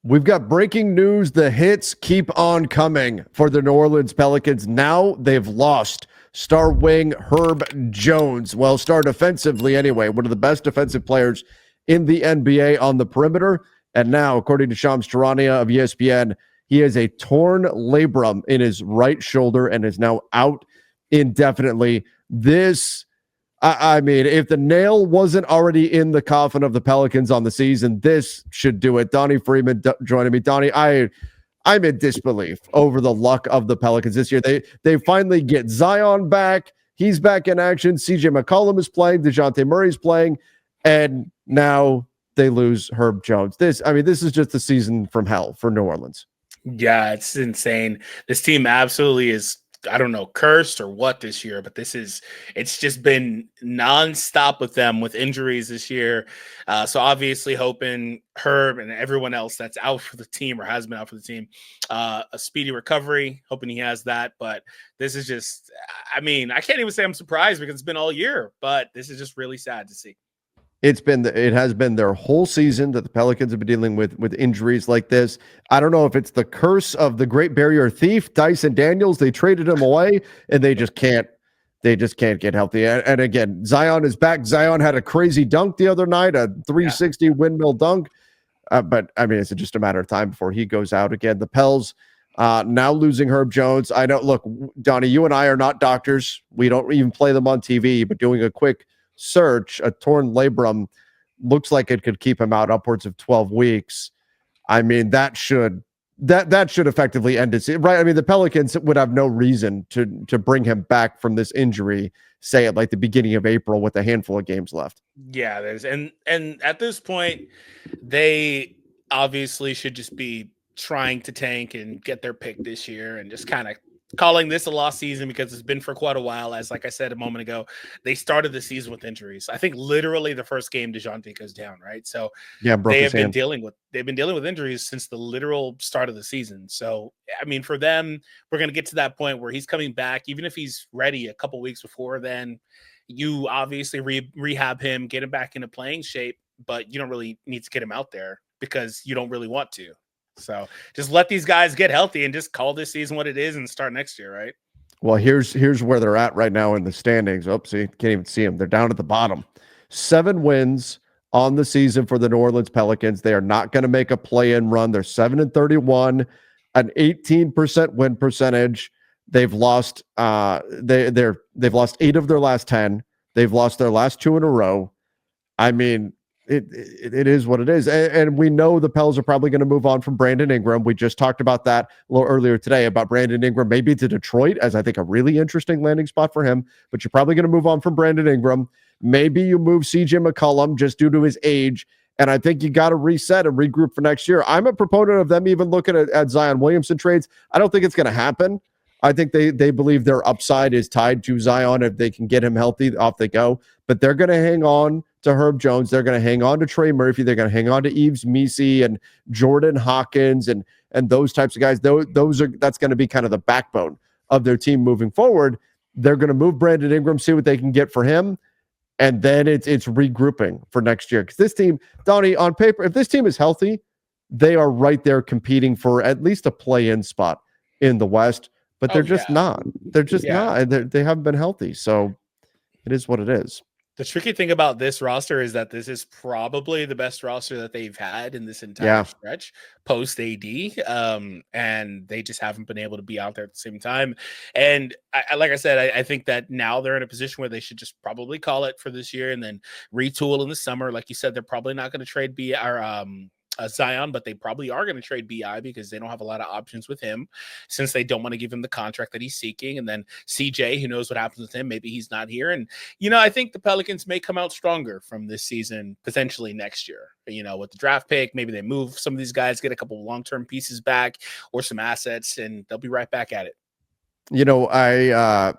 We've got breaking news. The hits keep on coming for the New Orleans Pelicans. Now they've lost star wing Herb Jones. Well, star defensively anyway, one of the best defensive players in the NBA on the perimeter. And now, according to Shams Charania of ESPN, he has a torn labrum in his right shoulder and is now out indefinitely. I mean, if the nail wasn't already in the coffin of the Pelicans on the season, this should do it. Donnie Freeman joining me. Donnie, I'm in disbelief over the luck of the Pelicans this year. They finally get Zion back. He's back in action. CJ McCollum is playing. DeJounte Murray's playing. And now they lose Herb Jones. This is just a season from hell for New Orleans. Yeah, it's insane. This team absolutely is, I don't know, cursed or what this year, but it's just been nonstop with them with injuries this year. So obviously hoping Herb and everyone else that's out for the team or has been out for the team, a speedy recovery, hoping he has that. But this is just, I mean, I can't even say I'm surprised because it's been all year, but this is just really sad to see. It has been their whole season that the Pelicans have been dealing with injuries like this. I don't know if it's the curse of the Great Barrier Thief, Dyson Daniels. They traded him away, and they just can't get healthy. And again, Zion is back. Zion had a crazy dunk the other night, a 360 windmill dunk. But I mean, it's just a matter of time before he goes out again. The Pels now losing Herb Jones. I know. Look, Donnie, you and I are not doctors. We don't even play them on TV. But doing a quick search, a torn labrum looks like it could keep him out upwards of 12 weeks. I mean, that should effectively end it, right? I mean, the Pelicans would have no reason to bring him back from this injury, say at like the beginning of April with a handful of games left. Yeah, there's and at this point, they obviously should just be trying to tank and get their pick this year and just kind of calling this a lost season because it's been for quite a while. As like I said a moment ago, they started the season with injuries. I think literally the first game DeJounte goes down, right? So yeah, they've been dealing with injuries since the literal start of the season. So I mean, for them, we're gonna get to that point where he's coming back, even if he's ready a couple weeks before then. You obviously rehab him, get him back into playing shape, but you don't really need to get him out there because you don't really want to. So just let these guys get healthy and just call this season what it is and start next year, right? Well, here's where they're at right now in the standings. See, can't even see them. They're down at the bottom. 7 wins on the season for the New Orleans Pelicans. They are not going to make a play-in run. They're 7-31, an 18% win percentage. They've lost they've lost 8 of their last 10. They've lost their last 2 in a row. I mean, it is what it is. And we know the Pels are probably going to move on from Brandon Ingram. We just talked about that a little earlier today about Brandon Ingram, maybe to Detroit as I think a really interesting landing spot for him, but you're probably going to move on from Brandon Ingram. Maybe you move CJ McCollum just due to his age. And I think you got to reset and regroup for next year. I'm a proponent of them even looking at Zion Williamson trades. I don't think it's going to happen. I think they believe their upside is tied to Zion. If they can get him healthy, off they go. But they're going to hang on to Herb Jones. They're going to hang on to Trey Murphy. They're going to hang on to Yves Missi and Jordan Hawkins and those types of guys. That's going to be kind of the backbone of their team moving forward. They're going to move Brandon Ingram, see what they can get for him, and then it's regrouping for next year. Because this team, Donnie, on paper, if this team is healthy, they are right there competing for at least a play-in spot in the West. But they're just not. They're just not. They haven't been healthy. So it is what it is. The tricky thing about this roster is that this is probably the best roster that they've had in this entire stretch post AD. And they just haven't been able to be out there at the same time. And like I said, I think that now they're in a position where they should just probably call it for this year and then retool in the summer. Like you said, they're probably not going to trade Zion, but they probably are going to trade BI because they don't have a lot of options with him since they don't want to give him the contract that he's seeking. And then CJ, who knows what happens with him, maybe he's not here. And, I think the Pelicans may come out stronger from this season, potentially next year, with the draft pick. Maybe they move some of these guys, get a couple of long-term pieces back or some assets, and they'll be right back at it. I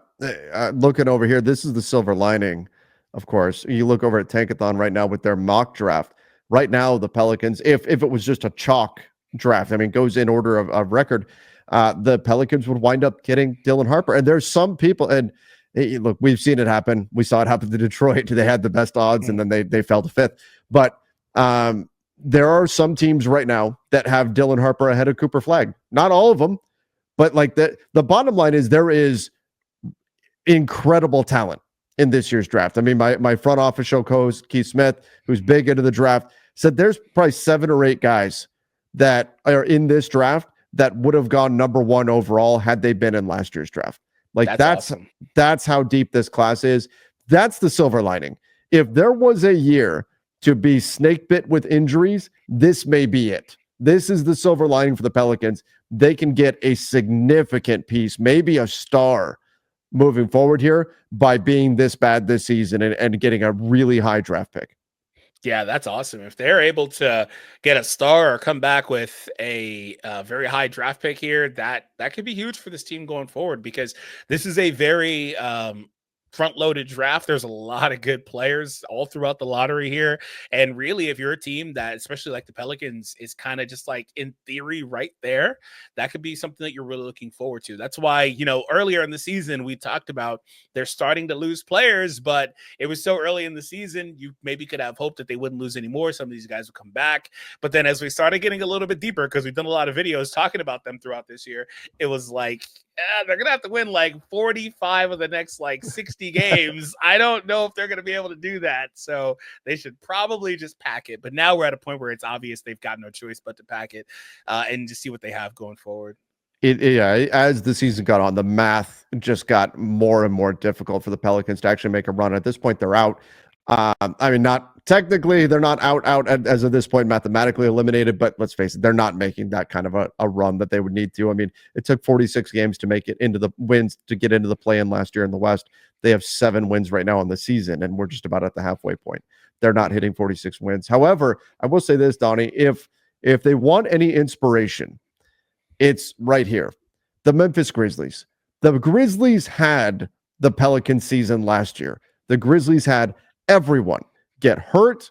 looking over here, this is the silver lining, of course. You look over at Tankathon right now with their mock draft. Right now, the Pelicans, if it was just a chalk draft, goes in order of record, the Pelicans would wind up getting Dylan Harper. And there's some people, and look, we've seen it happen. We saw it happen to Detroit. They had the best odds, and then they fell to 5th. But there are some teams right now that have Dylan Harper ahead of Cooper Flagg. Not all of them, but like the bottom line is there is incredible talent in this year's draft. I mean, my front office show co-host Keith Smith, who's big into the draft, said there's probably 7 or 8 guys that are in this draft that would have gone number 1 overall had they been in last year's draft. Like that's awesome. That's how deep this class is. That's the silver lining. If there was a year to be snake bit with injuries, this may be it. This is the silver lining for the Pelicans. They can get a significant piece, maybe a star moving forward here by being this bad this season and getting a really high draft pick. Yeah, that's awesome. If they're able to get a star or come back with a very high draft pick here, that could be huge for this team going forward, because this is a very front-loaded draft. There's a lot of good players all throughout the lottery here. And really, if you're a team that, especially like the Pelicans, is kind of just like in theory right there, that could be something that you're really looking forward to. That's why, earlier in the season, we talked about they're starting to lose players, but it was so early in the season, you maybe could have hoped that they wouldn't lose anymore. Some of these guys would come back. But then as we started getting a little bit deeper, because we've done a lot of videos talking about them throughout this year, it was like, they're going to have to win like 45 of the next like 60 games. I don't know if they're going to be able to do that. So they should probably just pack it. But now we're at a point where it's obvious they've got no choice but to pack it and just see what they have going forward. As the season got on, the math just got more and more difficult for the Pelicans to actually make a run. At this point, they're out. I mean, not technically, they're not out as of this point, mathematically eliminated, but let's face it, they're not making that kind of a run that they would need to. I mean, it took 46 games to make it into the wins to get into the play-in last year in the West. They have 7 wins right now on the season, and we're just about at the halfway point. They're not hitting 46 wins. However, I will say this, Donnie, if they want any inspiration, it's right here. The Memphis Grizzlies. The Grizzlies had the Pelican season last year. The Grizzlies had everyone get hurt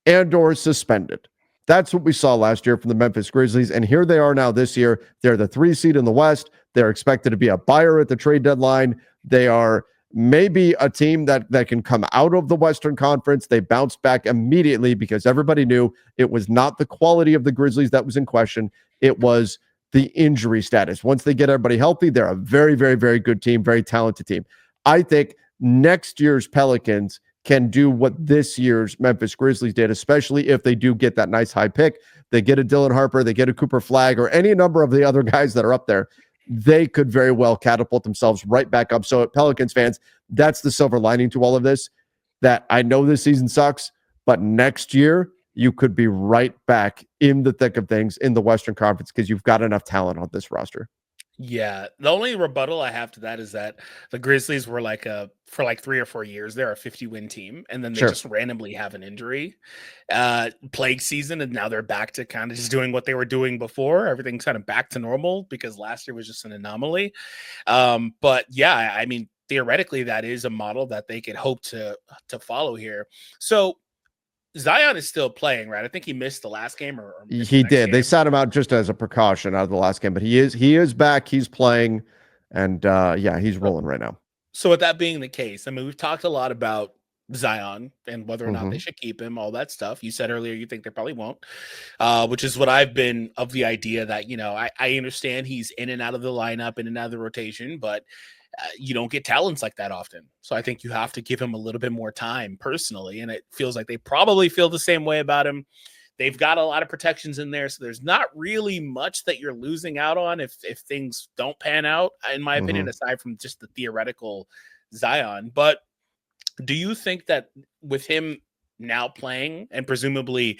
and or suspended. That's what we saw last year from the Memphis Grizzlies. And here they are now this year. They're the 3 seed in the West. They're expected to be a buyer at the trade deadline. They are maybe a team that can come out of the Western Conference. They bounced back immediately because everybody knew it was not the quality of the Grizzlies that was in question. It was the injury status. Once they get everybody healthy, they're a very, very, very good team, very talented team. I think next year's Pelicans can do what this year's Memphis Grizzlies did, especially if they do get that nice high pick. They get a Dylan Harper, they get a Cooper Flagg, or any number of the other guys that are up there. They could very well catapult themselves right back up. So, Pelicans fans, that's the silver lining to all of this, that I know this season sucks, but next year you could be right back in the thick of things in the Western Conference because you've got enough talent on this roster. Yeah, the only rebuttal I have to that is that the Grizzlies were for like 3 or 4 years, they're a 50-win team, and then they just randomly have an injury plague season, and now they're back to kind of just doing what they were doing before. Everything's kind of back to normal because last year was just an anomaly. But yeah, I mean, theoretically, that is a model that they could hope to follow here. So Zion is still playing, right? I think he missed the last game, or he did. Game. They sat him out just as a precaution out of the last game, but he is back. He's playing, and he's rolling right now. So with that being the case, I mean, we've talked a lot about Zion and whether or not they should keep him, all that stuff. You said earlier you think they probably won't, which is what I've been of the idea that, I understand he's in and out of the lineup, in and out of the rotation, but you don't get talents like that often. So I think you have to give him a little bit more time personally. And it feels like they probably feel the same way about him. They've got a lot of protections in there. So there's not really much that you're losing out on if things don't pan out, in my opinion, aside from just the theoretical Zion. But do you think that with him now playing and presumably,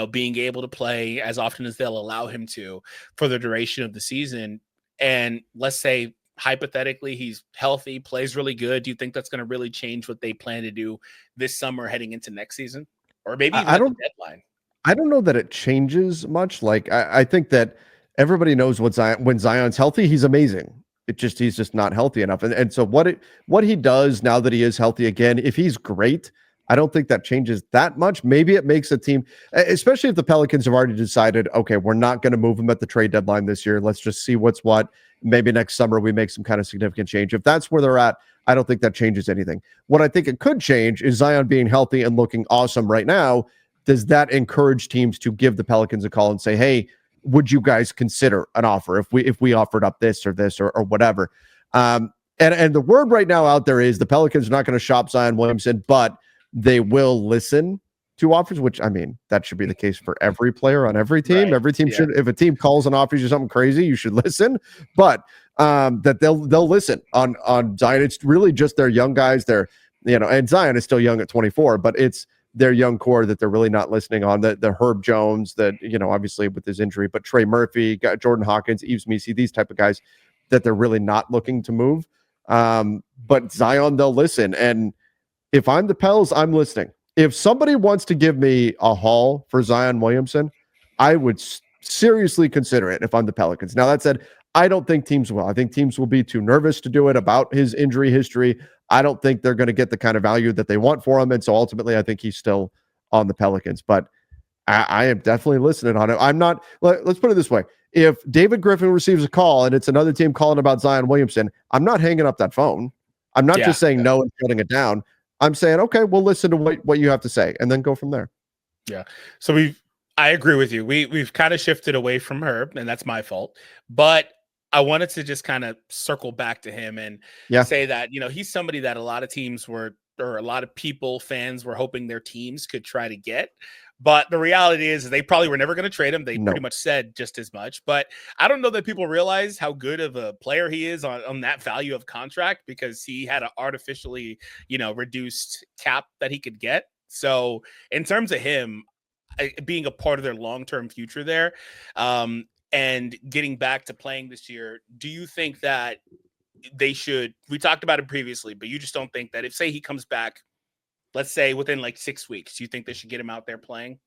being able to play as often as they'll allow him to for the duration of the season, and let's say hypothetically he's healthy, plays really good, do you think that's going to really change what they plan to do this summer heading into next season, or maybe even the deadline? I don't know that it changes much. Like I think that everybody knows when Zion's healthy, he's amazing. He's just not healthy enough. And so what he does now that he is healthy again, if he's great, I don't think that changes that much. Maybe it makes a team, especially if the Pelicans have already decided, okay, we're not going to move him at the trade deadline this year. Let's just see what's what. Maybe next summer we make some kind of significant change. If that's where they're at, I don't think that changes anything. What I think it could change is Zion being healthy and looking awesome right now. does that encourage teams to give the Pelicans a call and say, hey, would you guys consider an offer if we offered up this or whatever? And the word right now out there is the Pelicans are not going to shop Zion Williamson, but they will listen to offers, which, I mean, that should be the case for every player on every team. Every team should, if a team calls and offers you something crazy, you should listen. But that they'll listen on Zion. It's really just their young guys. They're, and Zion is still young at 24, but it's their young core that they're really not listening on. The Herb Jones, that, obviously with his injury, but Trey Murphy, Jordan Hawkins, Yves Missi, these type of guys that they're really not looking to move. But Zion, they'll listen. And if I'm the Pels, I'm listening. If somebody wants to give me a haul for Zion Williamson, I would seriously consider it if I'm the Pelicans. Now, that said, I don't think teams will. I think teams will be too nervous to do it about his injury history. I don't think they're going to get the kind of value that they want for him. And so ultimately, I think he's still on the Pelicans. But I am definitely listening on it. I'm not, let's put it this way. If David Griffin receives a call and it's another team calling about Zion Williamson, I'm not hanging up that phone. I'm not just saying no and shutting it down. I'm saying, okay, we'll listen to what you have to say and then go from there. Yeah. So I agree with you. We've kind of shifted away from Herb, and that's my fault. But I wanted to just kind of circle back to him and say that, he's somebody that a lot of teams or a lot of fans were hoping their teams could try to get. But the reality is they probably were never going to trade him. They pretty much said just as much. But I don't know that people realize how good of a player he is on that value of contract, because he had an artificially, reduced cap that he could get. So in terms of him being a part of their long-term future there, and getting back to playing this year, do you think that they should? We talked about it previously, but you just don't think that if, say, he comes back, let's say within like 6 weeks, do you think they should get him out there playing?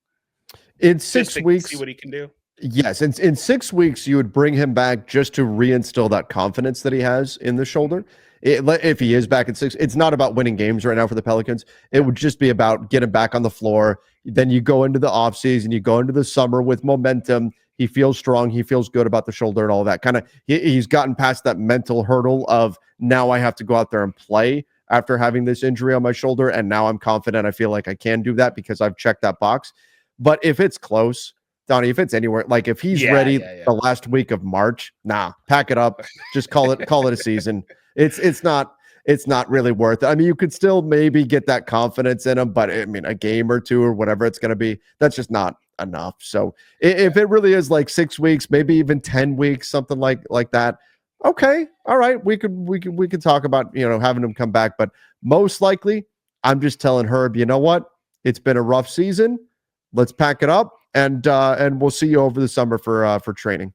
In 6 weeks, see what he can do? Yes. In 6 weeks, you would bring him back just to reinstill that confidence that he has in the shoulder. If he is back in 6, it's not about winning games right now for the Pelicans. It would just be about getting back on the floor. Then you go into the offseason, you go into the summer with momentum. He feels strong. He feels good about the shoulder and all that. Kind of, he's gotten past that mental hurdle of, now I have to go out there and play after having this injury on my shoulder. And now I'm confident. I feel like I can do that because I've checked that box. But if it's close, Donnie, if it's anywhere, like if he's ready the last week of March, pack it up. Just call it a season. It's not really worth it. I mean, you could still maybe get that confidence in him, but I mean, a game or two or whatever it's going to be, that's just not enough. So if it really is like 6 weeks, maybe even 10 weeks, something like that. Okay. All right. We could talk about, having him come back, but most likely I'm just telling Herb, you know what? It's been a rough season. Let's pack it up and we'll see you over the summer for training.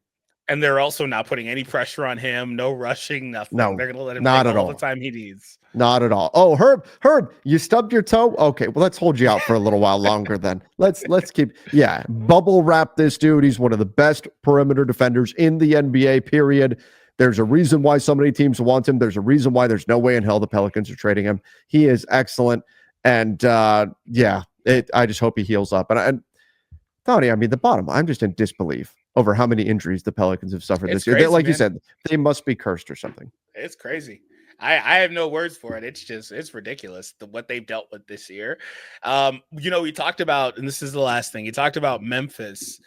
And they're also not putting any pressure on him. No rushing, nothing. No, they're going to let him not take at all all the time he needs. Not at all. Oh, Herb, you stubbed your toe? Okay, well, let's hold you out for a little while longer then. Let's keep, bubble wrap this dude. He's one of the best perimeter defenders in the NBA, period. There's a reason why so many teams want him. There's a reason why there's no way in hell the Pelicans are trading him. He is excellent. And I just hope he heals up. And Donnie, I mean, the bottom, I'm just in disbelief over how many injuries the Pelicans have suffered this year. Crazy, like you said, they must be cursed or something. It's crazy. I have no words for it. It's ridiculous what they've dealt with this year. We talked about, and this is the last thing, you talked about Memphis.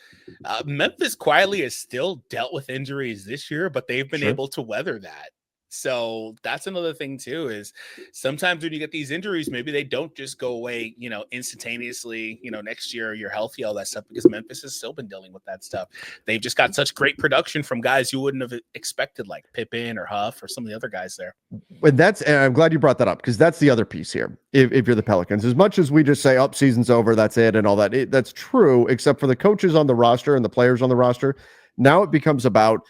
Memphis quietly has still dealt with injuries this year, but they've been able to weather that. So that's another thing too, is sometimes when you get these injuries, maybe they don't just go away, instantaneously, next year you're healthy, all that stuff, because Memphis has still been dealing with that stuff. They've just got such great production from guys you wouldn't have expected, like Pippen or Huff or some of the other guys there. And I'm glad you brought that up, because that's the other piece here. If you're the Pelicans, as much as we just say, season's over, that's it, and all that, that's true, except for the coaches on the roster and the players on the roster. Now it becomes about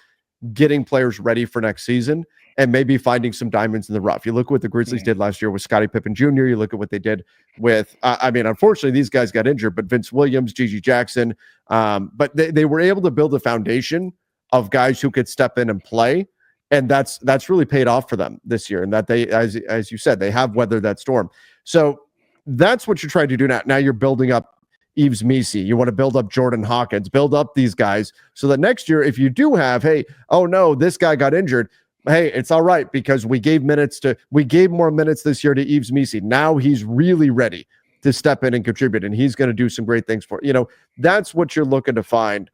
getting players ready for next season and maybe finding some diamonds in the rough. You look at what the Grizzlies did last year with Scottie Pippen Jr. You look at what they did with, unfortunately, these guys got injured, but Vince Williams, Gigi Jackson, but they were able to build a foundation of guys who could step in and play. And that's really paid off for them this year. And that they, as you said, they have weathered that storm. So that's what you're trying to do now. Now you're building up Yves Missi. You want to build up Jordan Hawkins, build up these guys so that next year, if you do have, this guy got injured, hey, it's all right, because we gave more minutes this year to Yves Missi. Now he's really ready to step in and contribute, and he's going to do some great things for that's what you're looking to find.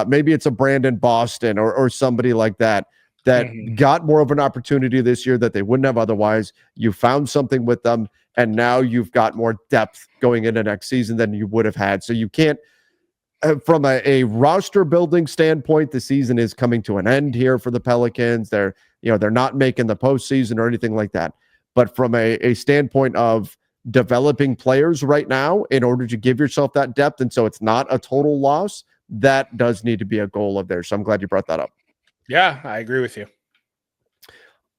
Maybe it's a Brandon Boston or somebody like that got more of an opportunity this year that they wouldn't have otherwise. You found something with them, and now you've got more depth going into next season than you would have had. So you can't, from a roster building standpoint, the season is coming to an end here for the Pelicans. They're not making the postseason or anything like that. But from a standpoint of developing players right now in order to give yourself that depth, and so it's not a total loss, that does need to be a goal of theirs. So I'm glad you brought that up. Yeah, I agree with you.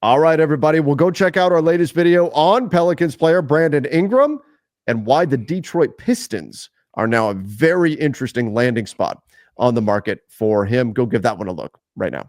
All right, everybody. We'll go check out our latest video on Pelicans player Brandon Ingram and why the Detroit Pistons are now a very interesting landing spot on the market for him. Go give that one a look right now.